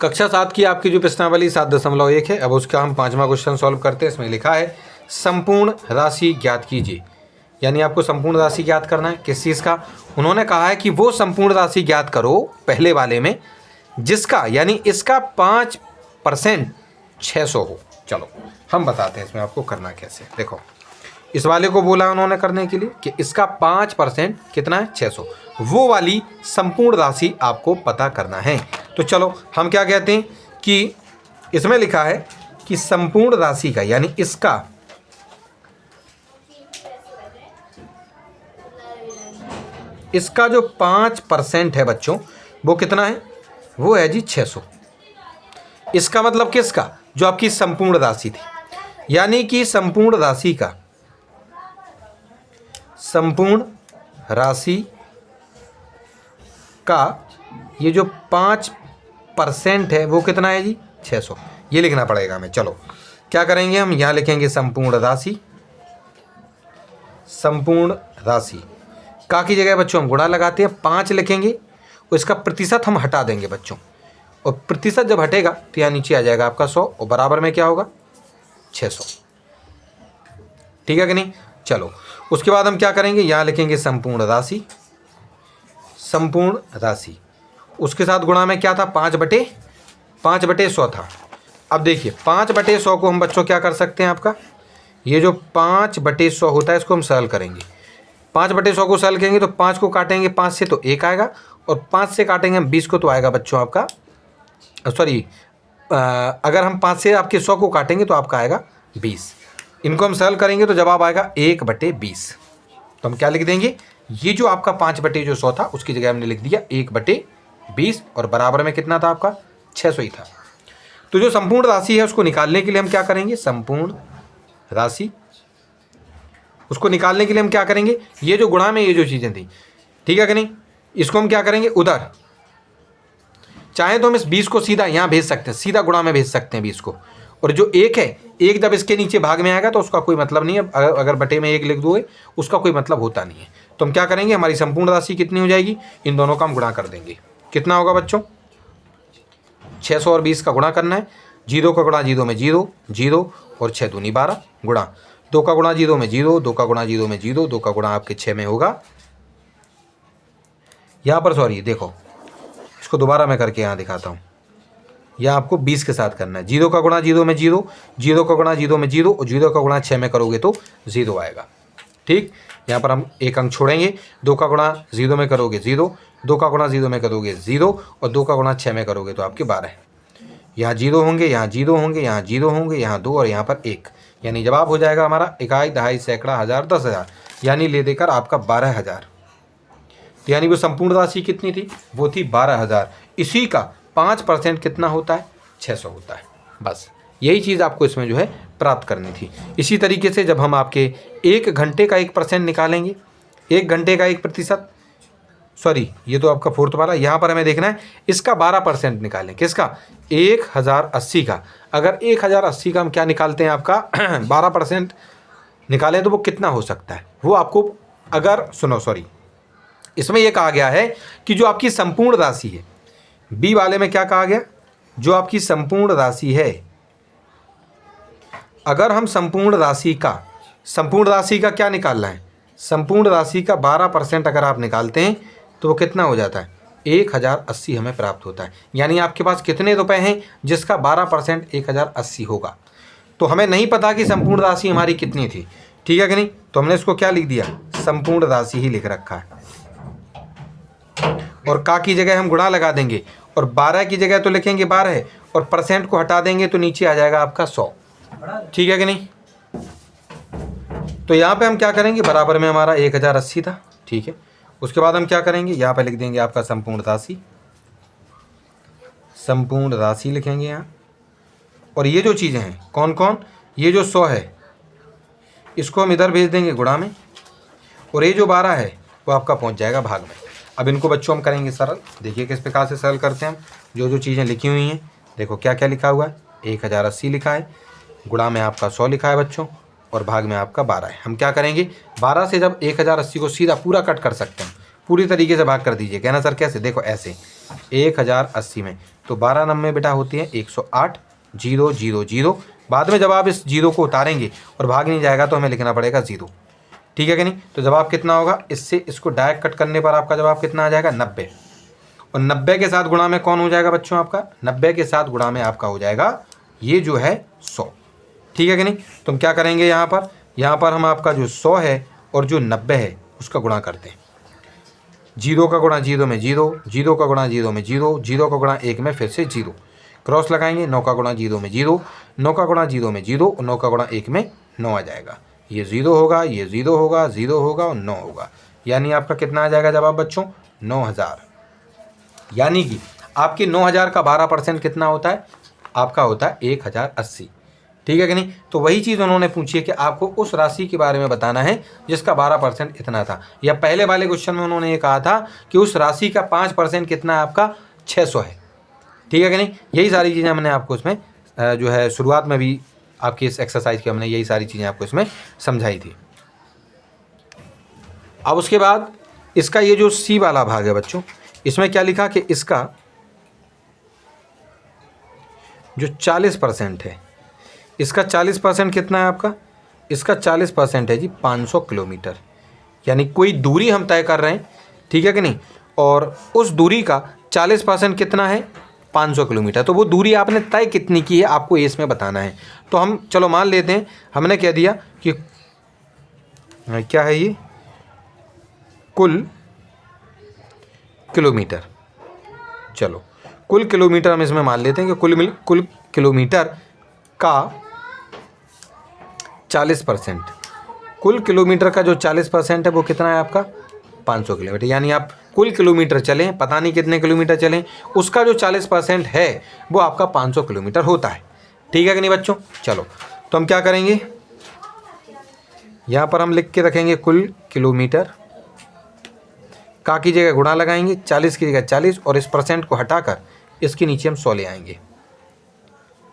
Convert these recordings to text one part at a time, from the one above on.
कक्षा 7 की आपकी जो प्रश्नावली 7.1 है। अब उसका हम 5वां क्वेश्चन सॉल्व करते हैं। इसमें लिखा है संपूर्ण राशि ज्ञात कीजिए, यानी आपको संपूर्ण राशि ज्ञात करना है। किस चीज़ का? उन्होंने कहा है कि वो संपूर्ण राशि ज्ञात करो पहले वाले में जिसका यानी इसका 5% 600 हो। चलो हम बताते हैं इसमें आपको करना कैसे। देखो इस वाले को बोला उन्होंने करने के लिए कि इसका 5% कितना है 600, वो वाली संपूर्ण राशि आपको पता करना है। तो चलो हम क्या कहते हैं कि इसमें लिखा है कि संपूर्ण राशि का यानी इसका जो 5% है बच्चों वो कितना है? वो है जी 600। इसका मतलब किसका? जो आपकी संपूर्ण राशि थी, यानी कि संपूर्ण राशि का ये जो 5% है वो कितना है जी 600। ये लिखना पड़ेगा हमें। चलो क्या करेंगे हम, यहाँ लिखेंगे संपूर्ण राशि का की जगह बच्चों हम गुणा लगाते हैं, 5 लिखेंगे और इसका प्रतिशत हम हटा देंगे बच्चों, और प्रतिशत जब हटेगा तो यहाँ नीचे आ जाएगा आपका 100 और बराबर में क्या होगा 600। ठीक है कि नहीं? चलो उसके बाद हम क्या करेंगे, यहाँ लिखेंगे संपूर्ण राशि, उसके साथ गुणा में क्या था 5/100 था। अब देखिए 5/100 को हम बच्चों क्या कर सकते हैं, आपका ये जो 5/100 होता है इसको हम सरल करेंगे। 5/100 को सरल करेंगे तो 5 को काटेंगे 5 से तो 1 आएगा, और 5 से काटेंगे हम 20 को तो आएगा बच्चों आपका अगर हम 5 से आपके 100 को काटेंगे तो आपका आएगा 20। इनको हम सरल करेंगे तो जवाब आएगा 1/20। तो हम क्या लिख देंगे, ये जो आपका 5/100 था उसकी जगह हमने लिख दिया 1/20 और बराबर में कितना था आपका 600 ही था। तो जो संपूर्ण राशि है उसको निकालने के लिए हम क्या करेंगे, संपूर्ण राशि उसको निकालने के लिए हम क्या करेंगे, ये जो गुणा में ये जो चीज़ें थी, ठीक है कि नहीं, इसको हम क्या करेंगे उधर, चाहे तो हम इस 20 को सीधा यहाँ भेज सकते हैं, सीधा गुणा में भेज सकते हैं 20 को, और जो 1 है 1 जब इसके नीचे भाग में आएगा तो उसका कोई मतलब नहीं है। अगर बटे में 1 लिख दो उसका कोई मतलब होता नहीं है। तो हम क्या करेंगे, हमारी संपूर्ण राशि कितनी हो जाएगी, इन दोनों का हम गुणा कर देंगे। कितना होगा बच्चों, 600 और 20 का गुणा करना है। 0 का गुणा 0 में 0 0 और 6 दूनी 12 गुणा 2 का गुणा 0 में 0 2 का गुणा 0 में 0 2 का गुणा आपके 6 में होगा। यहाँ पर सॉरी देखो इसको दोबारा मैं करके यहाँ दिखाता हूँ। यह आपको 20 के साथ करना है। 0 का गुणा 0 में 0 0 का गुणा 0 में 0 और 0 का गुणा 6 में करोगे तो 0 आएगा। ठीक, यहाँ पर हम एक अंक छोड़ेंगे। 2 का गुणा 0 में करोगे 0, 2 का गुणा 0 में करोगे 0 और 2 का गुणा 6 में करोगे तो आपके 12। यहाँ 0 होंगे, यहाँ 0 होंगे, यहाँ 0 होंगे, यहाँ 2 और यहाँ पर 1, यानी जवाब हो जाएगा हमारा इकाई, दहाई, सैकड़ा, हज़ार, 10,000, यानी ले देकर आपका 12,000। तो यानी वो संपूर्ण राशि कितनी थी, वो थी 12,000। इसी का 5% कितना होता है 600 होता है। बस यही चीज़ आपको इसमें जो है प्राप्त करनी थी। इसी तरीके से जब हम आपके 1 घंटे का 1% निकालेंगे, 1 घंटे का 1%, सॉरी ये तो आपका फोर्थ वाला, यहाँ पर हमें देखना है इसका 12% निकालें। किसका, 1080 का। अगर 1080 का हम क्या निकालते हैं आपका 12% निकालें तो वो कितना हो सकता है, वो आपको अगर सुनो सॉरी इसमें यह कहा गया है कि जो आपकी संपूर्ण राशि है, बी वाले में क्या कहा गया, जो आपकी संपूर्ण राशि है, अगर हम संपूर्ण राशि का क्या निकालना है, संपूर्ण राशि का 12% अगर आप निकालते हैं तो वो कितना हो जाता है 1080 हमें प्राप्त होता है। यानी आपके पास कितने रुपए हैं जिसका 12% 1080 होगा। तो हमें नहीं पता कि संपूर्ण राशि हमारी कितनी थी, ठीक है कि नहीं, तो हमने इसको क्या लिख दिया, संपूर्ण राशि ही लिख रखा है। और का की जगह हम गुणा लगा देंगे और 12 की जगह तो लिखेंगे 12 और परसेंट को हटा देंगे तो नीचे आ जाएगा आपका 100। ठीक है कि नहीं, तो यहाँ पे हम क्या करेंगे, बराबर में हमारा 1080 था। ठीक है, उसके बाद हम क्या करेंगे, यहाँ पे लिख देंगे आपका संपूर्ण राशि लिखेंगे यहाँ। और ये जो चीज़ें हैं कौन कौन, ये जो 100 है इसको हम इधर भेज देंगे गुणा में, और ये जो 12 है वो आपका पहुँच जाएगा भाग में। अब इनको बच्चों हम करेंगे सरल। देखिए किस प्रकार से सरल करते हैं हम। जो चीज़ें लिखी हुई हैं, देखो क्या क्या लिखा हुआ है, 1080 लिखा है, गुणा में आपका 100 लिखा है बच्चों, और भाग में आपका 12 है। हम क्या करेंगे, 12 से जब 1080 को सीधा पूरा कट कर सकते हैं, पूरी तरीके से भाग कर दीजिए। कहना सर कैसे, देखो ऐसे 1080 में तो 12 नंबे बेटा होती है 108, 0 0 0। बाद में जब आप इस 0 को उतारेंगे और भाग नहीं जाएगा तो हमें लिखना पड़ेगा 0। ठीक है कि नहीं। तो जवाब कितना होगा, इससे इसको डायरेक्ट कट करने पर आपका जवाब कितना आ जाएगा 90। और 90 के साथ गुणा में कौन हो जाएगा बच्चों आपका, 90 के साथ गुणा में आपका हो जाएगा ये जो है 100। ठीक है कि नहीं। तो हम क्या करेंगे यहाँ पर हम आपका जो 100 है और जो 90 है उसका गुणा करते हैं। 0 का गुणा 0 में 0, 0 का गुणा 0 में 0, 0 का गुणा 1 में फिर से 0, क्रॉस लगाएंगे। 9 का गुणा 0 में 0, 9 का गुणा 0 में 0 और 9 का गुणा 1 में 9 आ जाएगा। ये 0 होगा, ये 0 होगा, 0 होगा और 9 होगा। यानी आपका कितना आ जाएगा जवाब बच्चों 9000। यानी कि आपके 9000 का 12% कितना होता है, आपका होता है 1080। ठीक है कि नहीं। तो वही चीज़ उन्होंने पूछी है कि आपको उस राशि के बारे में बताना है जिसका 12% इतना था। या पहले वाले क्वेश्चन में उन्होंने ये कहा था कि उस राशि का 5% कितना है आपका 600 है। ठीक है कि नहीं। यही सारी चीज़ें हमने आपको इसमें जो है शुरुआत में भी आपकी इस एक्सरसाइज की हमने यही सारी चीज़ें आपको इसमें समझाई थी। अब उसके बाद इसका ये जो सी वाला भाग है बच्चों, इसमें क्या लिखा कि इसका जो 40% है, इसका 40% कितना है आपका, इसका 40% है जी 500 किलोमीटर। यानी कोई दूरी हम तय कर रहे हैं, ठीक है कि नहीं, और उस दूरी का 40% कितना है 500 किलोमीटर। तो वो दूरी आपने तय कितनी की है आपको इसमें बताना है। तो हम चलो मान लेते हैं, हमने कह दिया कि क्या है ये कुल किलोमीटर। चलो कुल किलोमीटर हम इसमें मान लेते हैं कि कुल किलोमीटर का 40%, कुल किलोमीटर का जो 40% है वो कितना है आपका 500 किलोमीटर। यानी आप कुल किलोमीटर चलें, पता नहीं कितने किलोमीटर चलें, उसका जो 40% है वो आपका 500 किलोमीटर होता है। ठीक है कि नहीं बच्चों। चलो तो हम क्या करेंगे, यहाँ पर हम लिख के रखेंगे कुल किलोमीटर का की जगह गुणा लगाएंगे, 40 की जगह 40 और इस परसेंट को हटाकर इसके नीचे हम 100 ले आएंगे।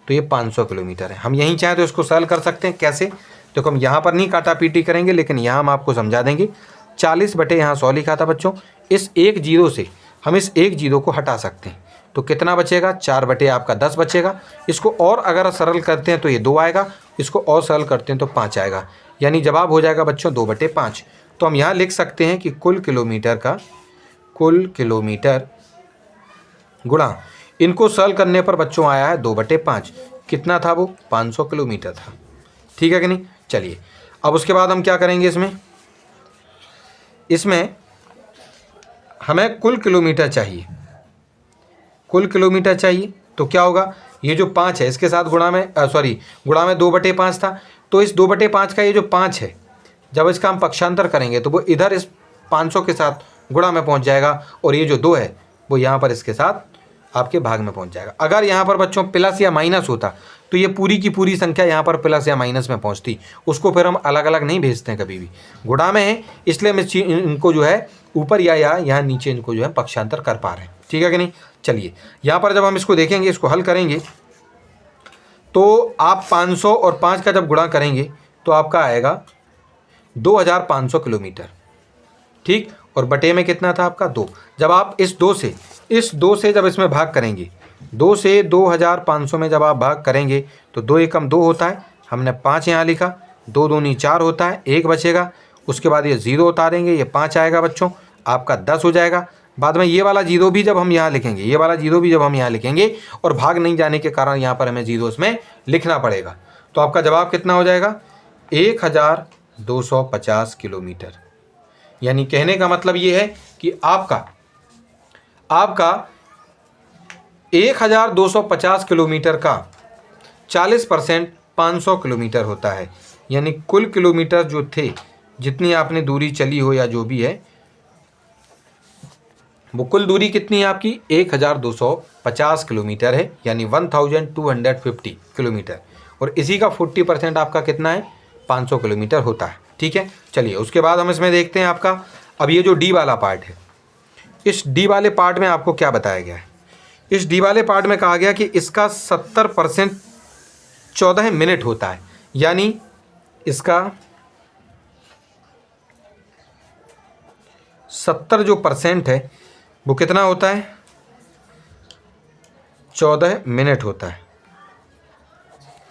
तो ये 500 किलोमीटर है। हम यहीं चाहें तो इसको सरल कर सकते हैं। कैसे, देखो हम यहाँ पर नहीं काटा पीटी करेंगे, लेकिन यहाँ हम आपको समझा देंगे। 40 बटे यहाँ 100 लिखा था बच्चों, इस एक जीरो से हम इस एक जीरो को हटा सकते हैं। तो कितना बचेगा 4 बटे आपका 10 बचेगा। इसको और अगर सरल करते हैं तो ये 2 आएगा, इसको और सरल करते हैं तो 5 आएगा। यानी जवाब हो जाएगा बच्चों 2 बटे 5। तो हम यहाँ लिख सकते हैं कि कुल किलोमीटर गुणा इनको सरल करने पर बच्चों आया है 2 बटे 5। कितना था वो 500 किलोमीटर था। ठीक है कि नहीं। चलिए अब उसके बाद हम क्या करेंगे, इसमें हमें कुल किलोमीटर चाहिए, कुल किलोमीटर चाहिए। तो क्या होगा, ये जो 5 है इसके साथ गुणा में 2 बटे 5 था। तो इस 2 बटे 5 का ये जो 5 है, जब इसका हम पक्षांतर करेंगे तो वो इधर इस 500 के साथ गुणा में पहुंच जाएगा और ये जो 2 है वो यहाँ पर इसके साथ आपके भाग में पहुंच जाएगा। अगर यहाँ पर बच्चों प्लस या माइनस होता तो ये पूरी की पूरी संख्या यहाँ पर प्लस या माइनस में पहुँचती। उसको फिर हम अलग अलग नहीं भेजते हैं कभी भी, गुणा में है इसलिए हम इनको जो है ऊपर या यहाँ नीचे इनको जो है पक्षांतर कर पा रहे हैं। ठीक है कि नहीं। चलिए यहाँ पर जब हम इसको देखेंगे, इसको हल करेंगे तो आप 500 और 5 का जब गुणा करेंगे तो आपका आएगा 2500 किलोमीटर। ठीक, और बटे में कितना था आपका 2। जब आप इस 2 से जब इसमें भाग करेंगे, 2 से 2500 में जब आप भाग करेंगे तो 2 एकम 2 होता है, हमने 5 यहाँ लिखा, 2 दूनी 4 होता है, 1 बचेगा। उसके बाद ये 0 उतारेंगे, ये 5 आएगा बच्चों, आपका 10 हो जाएगा। बाद में ये वाला 0 भी जब हम यहाँ लिखेंगे, ये वाला 0 भी जब हम यहाँ लिखेंगे और भाग नहीं जाने के कारण यहाँ पर हमें 0 इसमें लिखना पड़ेगा। तो आपका जवाब कितना हो जाएगा 1250 किलोमीटर। यानी कहने का मतलब ये है कि आपका 1250 किलोमीटर का 40% 500 किलोमीटर होता है। यानी कुल किलोमीटर जो थे, जितनी आपने दूरी चली हो या जो भी है, वो कुल दूरी कितनी है आपकी 1250 किलोमीटर है, यानी 1250 किलोमीटर। और इसी का 40% आपका कितना है 500 किलोमीटर होता है। ठीक है। चलिए उसके बाद हम इसमें देखते हैं आपका, अब ये जो डी वाला पार्ट है, इस डी वाले पार्ट में आपको क्या बताया गया है। इस डी वाले पार्ट में कहा गया कि इसका 70% 14 मिनट होता है। यानी इसका 70 जो % है वो कितना होता है 14 मिनट होता है।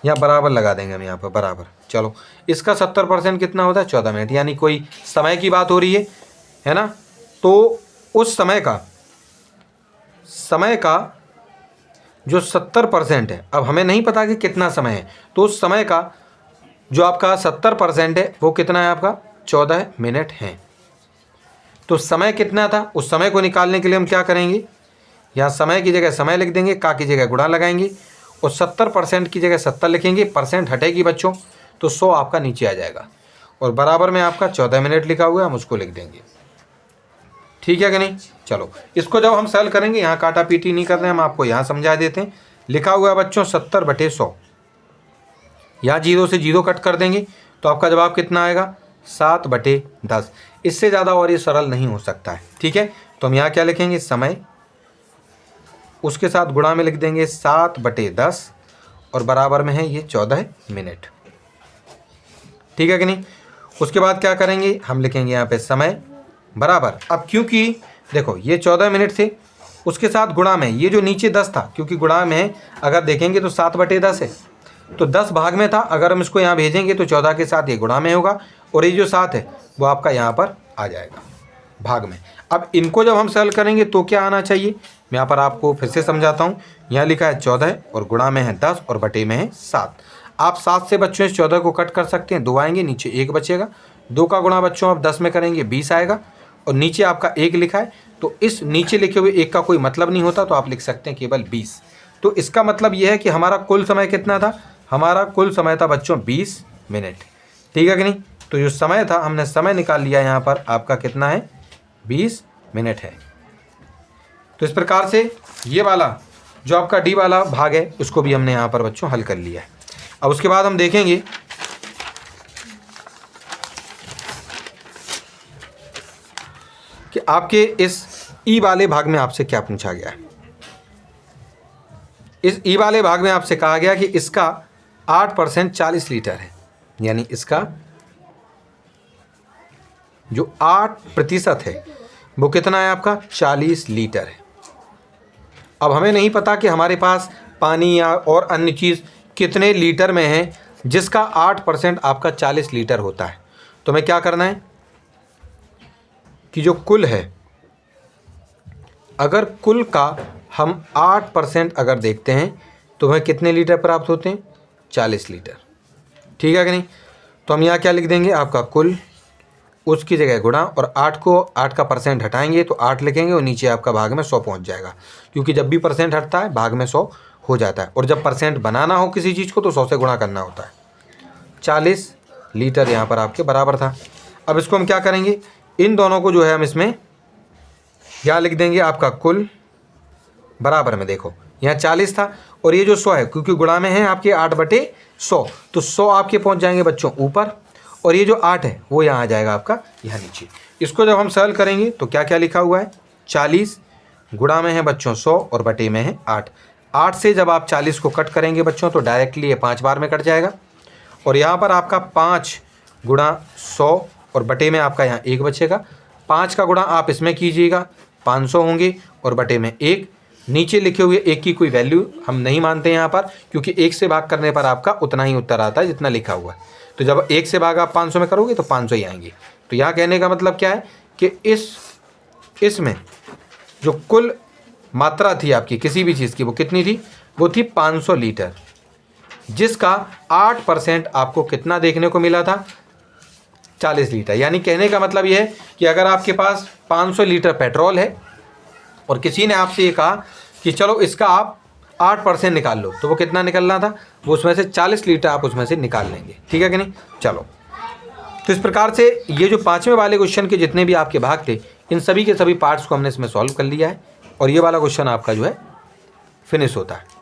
यहाँ बराबर लगा देंगे हम, यहाँ पर बराबर। चलो, इसका 70% कितना होता है? 14 मिनट। यानी कोई समय की बात हो रही है ना, तो उस समय का जो 70% है, अब हमें नहीं पता कि कितना समय है, तो उस समय का जो आपका 70% है वो कितना है? आपका 14 मिनट है। तो समय कितना था, उस समय को निकालने के लिए हम क्या करेंगे? यहाँ समय की जगह समय लिख देंगे, का की जगह गुणा लगाएंगे, और 70% की जगह 70 लिखेंगे, परसेंट हटेगी बच्चों, तो 100 आपका नीचे आ जाएगा, और बराबर में आपका 14 मिनट लिखा हुआ है, हम उसको लिख देंगे। ठीक है कि नहीं? चलो, इसको जब हम सॉल्व करेंगे, यहाँ काटा पीटी नहीं कर रहे हैं, हम आपको यहाँ समझा देते हैं। लिखा हुआ है बच्चों 70/100। यहाँ 0 से 0 कट कर देंगे तो आपका जवाब कितना आएगा? 7/10। इससे ज़्यादा और ये सरल नहीं हो सकता है। ठीक है, तो हम यहाँ क्या लिखेंगे? समय, उसके साथ गुणा में लिख देंगे 7/10, और बराबर में है ये 14 मिनट। ठीक है कि नहीं? उसके बाद क्या करेंगे? हम लिखेंगे यहाँ पे समय बराबर, अब क्योंकि देखो ये 14 मिनट थे, उसके साथ गुणा में ये जो नीचे 10 था, क्योंकि गुणा में अगर देखेंगे तो 7/10 है, तो 10 भाग में था, अगर हम इसको यहाँ भेजेंगे तो 14 के साथ ये गुणा में होगा, और ये जो 7 है वो आपका यहाँ पर आ जाएगा भाग में। अब इनको जब हम सॉल्व करेंगे तो क्या आना चाहिए? मैं यहाँ पर आपको फिर से समझाता हूँ। यहाँ लिखा है 14 और गुणा में है 10 और बटे में है 7। आप 7 से बच्चों इस 14 को कट कर सकते हैं, 2 आएंगे, नीचे 1 बचेगा। 2 का गुणा बच्चों आप 10 में करेंगे 20 आएगा, और नीचे आपका 1 लिखा है, तो इस नीचे लिखे हुए 1 का कोई मतलब नहीं होता, तो आप लिख सकते हैं केवल 20। तो इसका मतलब यह है कि हमारा कुल समय कितना था? हमारा कुल समय था बच्चों 20 मिनट। ठीक है कि नहीं? तो जो समय था, हमने समय निकाल लिया, यहाँ पर आपका कितना है? 20 मिनट है। तो इस प्रकार से ये वाला जो आपका डी वाला भाग है उसको भी हमने यहाँ पर बच्चों हल कर लिया है। अब उसके बाद हम देखेंगे कि आपके इस ई वाले भाग में आपसे क्या पूछा गया है। इस ई वाले भाग में आपसे कहा गया कि इसका 8% 40 लीटर है, यानी इसका जो 8% है वो कितना है? आपका 40 लीटर है। अब हमें नहीं पता कि हमारे पास पानी या और अन्य चीज़ कितने लीटर में है, जिसका 8% आपका 40 लीटर होता है। तो हमें क्या करना है कि जो कुल है, अगर कुल का हम 8% अगर देखते हैं तो हमें कितने लीटर प्राप्त होते हैं? 40 लीटर। ठीक है कि नहीं? तो हम यहाँ क्या लिख देंगे? आपका कुल, उसकी जगह गुणा, और 8 का परसेंट हटाएंगे तो 8 लिखेंगे, और नीचे आपका भाग में 100 पहुँच जाएगा, क्योंकि जब भी परसेंट हटता है भाग में 100 हो जाता है, और जब परसेंट बनाना हो किसी चीज़ को तो 100 से गुणा करना होता है। 40 लीटर यहाँ पर आपके बराबर था। अब इसको हम क्या करेंगे? इन दोनों को जो है हम इसमें यहाँ लिख देंगे, आपका कुल बराबर में, देखो यहाँ 40 था और ये जो 100 है, क्योंकि गुणा में है आपके 8/100, तो 100 आपके पहुँच जाएंगे बच्चों ऊपर, और ये जो 8 है वो यहाँ आ जाएगा आपका यहाँ नीचे। इसको जब हम सॉल्व करेंगे तो क्या क्या लिखा हुआ है? 40 गुणा में है बच्चों 100 और बटे में है 8। 8 से जब आप 40 को कट करेंगे बच्चों तो डायरेक्टली ये 5 बार में कट जाएगा, और यहाँ पर आपका 5 गुणा 100 और बटे में आपका यहाँ 1 बचेगा। 5 का गुणा आप इसमें कीजिएगा, 500 होंगे, और बटे में 1। नीचे लिखे हुए 1 की कोई वैल्यू हम नहीं मानते यहाँ पर, क्योंकि 1 से भाग करने पर आपका उतना ही उत्तर आता है जितना लिखा हुआ है। तो जब 1 से भाग आप 500 में करोगे तो 500 ही आएंगे। तो यहाँ कहने का मतलब क्या है कि इसमें जो कुल मात्रा थी आपकी किसी भी चीज़ की, वो कितनी थी? वो थी 500 लीटर, जिसका 8% आपको कितना देखने को मिला था? 40 लीटर। यानी कहने का मतलब ये है कि अगर आपके पास 500 लीटर पेट्रोल है और किसी ने आपसे ये कहा कि चलो इसका आप 8% निकाल लो, तो वो कितना निकलना था? वो उसमें से 40 लीटर आप उसमें से निकाल लेंगे। ठीक है कि नहीं? चलो, तो इस प्रकार से ये जो 5वें वाले क्वेश्चन के जितने भी आपके भाग थे, इन सभी के सभी पार्ट्स को हमने इसमें सॉल्व कर लिया है, और ये वाला क्वेश्चन आपका जो है फिनिश होता है।